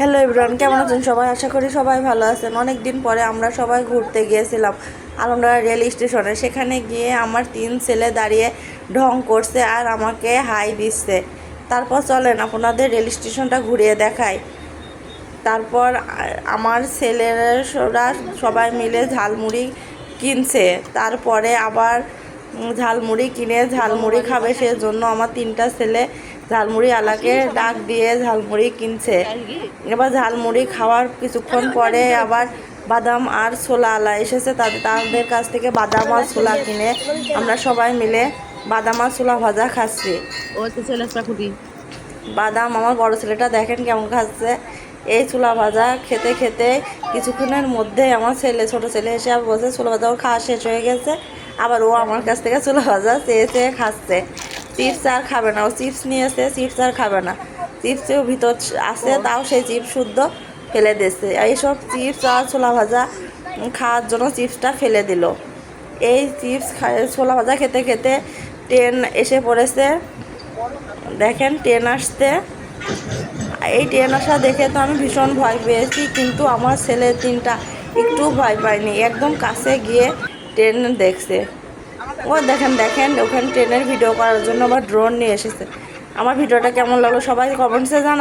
Hello everyone, কেমন আছেন সবাই? আশা করি সবাই ভালো আছেন। অনেক দিন পরে আমরা সবাই ঘুরতে গিয়েছিলাম আলমডাঙ্গা রেল স্টেশনে। সেখানে গিয়ে আমার 3 ছেলে দাঁড়িয়ে ঢং করছে আর আমাকে হাই দিচ্ছে। তারপর চলেন আপনাদের রেল স্টেশনটা ঘুরিয়ে দেখাই। তারপর আমার ছেলেরা সবাই মিলে ঝালমুড়ি কিনছে। তারপরে আবার ঝালমুড়ি কিনে ঝালমুড়ি খাবে, সেজন্য আমার 3টা ছেলে ঝালমুড়ি আলাকে ডাক দিয়ে ঝালমুড়ি কিনছে। এবার ঝালমুড়ি খাওয়ার কিছুক্ষণ পরে আবার বাদাম আর ছোলা আলা এসেছে। তাদের কাছ থেকে বাদাম আর ছোলা কিনে আমরা সবাই মিলে বাদাম আর ছোলা ভাজা খাচ্ছি। বাদাম আমার বড় ছেলেটা দেখেন কেমন খাচ্ছে। এই ছোলা ভাজা খেতে খেতে কিছুক্ষণের মধ্যে আমার ছোট ছেলে এসে আবার বলছে ছোলা ভাজা ওর খাওয়া শেষ হয়ে গেছে। আবার ও আমার কাছ থেকে ছোলা ভাজা চেয়ে চেয়ে খাচ্ছে। চিপস আর খাবে না, ও চিপস নিয়েছে, চিপস আর খাবে না। চিপসেও ভিতর আছে, তাও সেই চিপস শুদ্ধ ফেলে দিচ্ছে। এইসব চিপস আর ছোলা ভাজা খাওয়ার জন্য চিপসটা ফেলে দিল। এই চিপস ছোলা ভাজা খেতে খেতে ট্রেন এসে পড়েছে। দেখেন ট্রেন আসতে, এই ট্রেন আসা দেখে তো আমি ভীষণ ভয় পেয়েছি, কিন্তু আমার ছেলে 3টা একটু ভয় পায়নি, একদম কাছে গিয়ে ট্রেন দেখছে। ও দেখেন দেখেন ওখানে ট্রেনের ভিডিও করার জন্য আবার ড্রোন নিয়ে এসেছে। আমার ভিডিওটা কেমন লাগলো সবাই কমেন্টসে জানান।